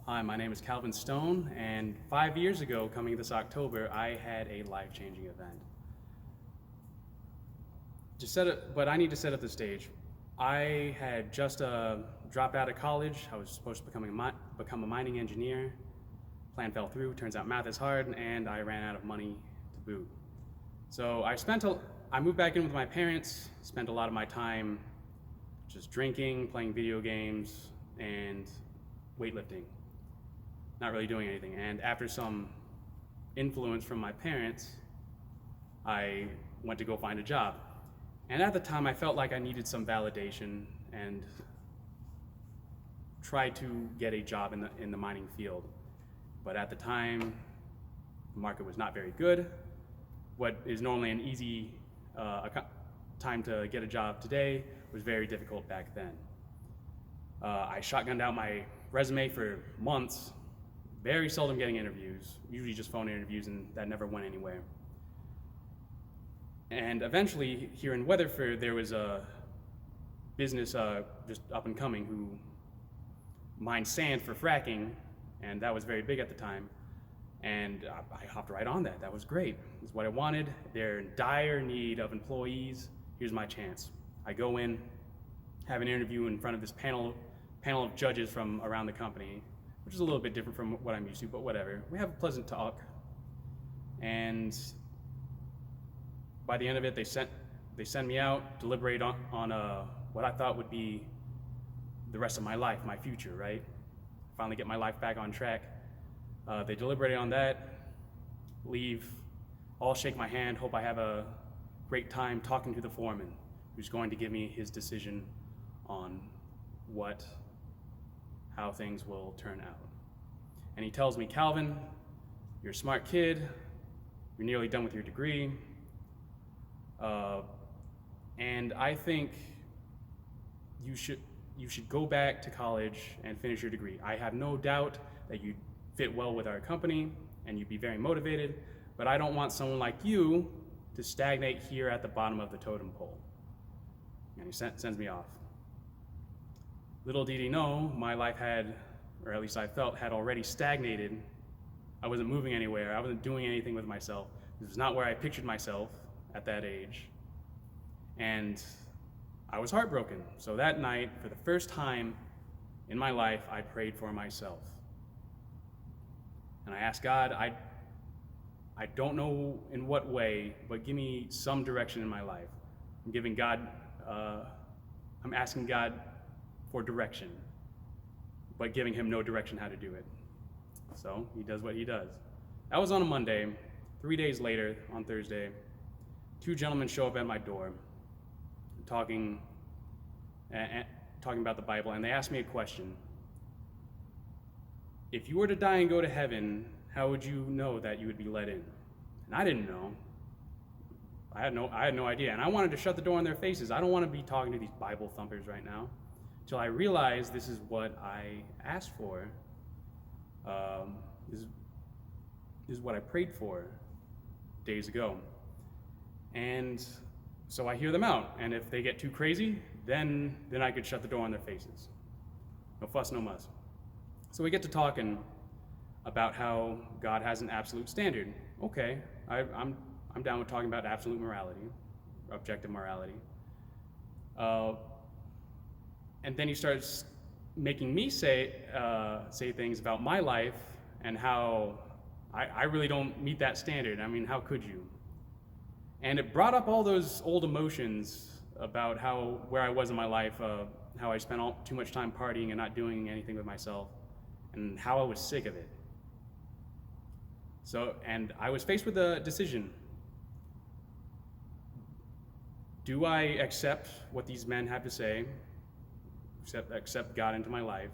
Hi, my name is Calvin Stone, and 5 years ago, coming this October, I had a life-changing event. But I need to set up the stage. I had just dropped out of college. I was supposed to become a mining engineer. Plan fell through. Turns out math is hard, and I ran out of money to boot. So I moved back in with my parents. Spent a lot of my time just drinking, playing video games, and weightlifting. Not really doing anything. And after some influence from my parents, I went to go find a job. And at the time, I felt like I needed some validation and tried to get a job in the mining field. But at the time, the market was not very good. What is normally an easy time to get a job today was very difficult back then. I shotgunned out my resume for months, very seldom getting interviews, usually just phone interviews, and that never went anywhere. And eventually, here in Weatherford, there was a business just up and coming who mined sand for fracking, and that was very big at the time. And I hopped right on that. That was great. It's what I wanted. They're in dire need of employees. Here's my chance. I go in, have an interview in front of this panel of judges from around the company, which is a little bit different from what I'm used to, but whatever. We have a pleasant talk. And by the end of it, they send me out, deliberate on what I thought would be the rest of my life, my future, right? Finally get my life back on track. They deliberated on that, leave, all shake my hand, hope I have a great time talking to the foreman, who's going to give me his decision on how things will turn out. And he tells me, Calvin, you're a smart kid, you're nearly done with your degree, and I think you should go back to college and finish your degree. I have no doubt that you'd fit well with our company and you'd be very motivated, but I don't want someone like you to stagnate here at the bottom of the totem pole. And he sends me off. Little did he know, my life had, or at least I felt, had already stagnated. I wasn't moving anywhere. I wasn't doing anything with myself. This was not where I pictured myself at that age. And I was heartbroken. So that night, for the first time in my life, I prayed for myself. And I asked God, I don't know in what way, but give me some direction in my life. I'm asking God for direction, but giving him no direction how to do it. So he does what he does. That was on a Monday. 3 days later, on Thursday, two gentlemen show up at my door talking about the Bible, and they asked me a question. If you were to die and go to heaven, how would you know that you would be let in? And I didn't know. I had no idea, and I wanted to shut the door in their faces. I don't want to be talking to these Bible thumpers right now, until I realized this is what I asked for. This is what I prayed for days ago. And so I hear them out, and if they get too crazy, then I could shut the door on their faces. No fuss, no muss. So we get to talking about how God has an absolute standard. Okay, I'm down with talking about absolute morality, objective morality. And then he starts making me say things about my life and how I really don't meet that standard. I mean, how could you? And it brought up all those old emotions about where I was in my life, how I spent too much time partying and not doing anything with myself, and how I was sick of it. And I was faced with a decision. Do I accept what these men have to say, accept God into my life,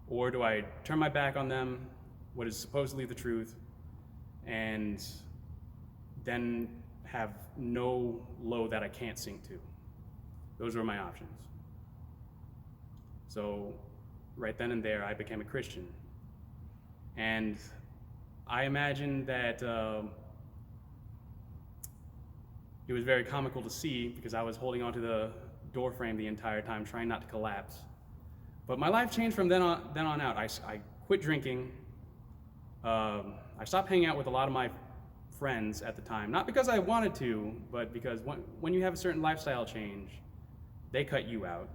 or do I turn my back on them, what is supposedly the truth, and then have no low that I can't sink to? Those were my options. So right then and there, I became a Christian. And I imagine that it was very comical to see, because I was holding onto the door frame the entire time, trying not to collapse. But my life changed from then on out. I quit drinking. I stopped hanging out with a lot of my friends at the time, not because I wanted to, but because when you have a certain lifestyle change, they cut you out.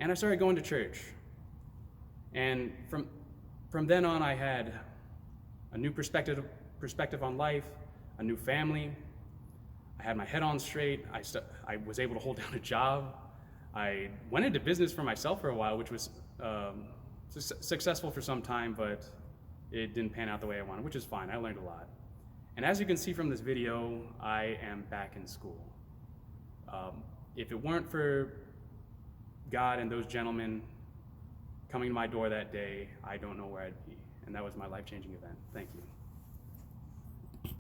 And I started going to church. And from then on, I had a new perspective on life, a new family. I had my head on straight. I was able to hold down a job. I went into business for myself for a while, which was successful for some time, but it didn't pan out the way I wanted, which is fine. I learned a lot. And as you can see from this video, I am back in school. If it weren't for God and those gentlemen coming to my door that day, I don't know where I'd be. And that was my life-changing event. Thank you.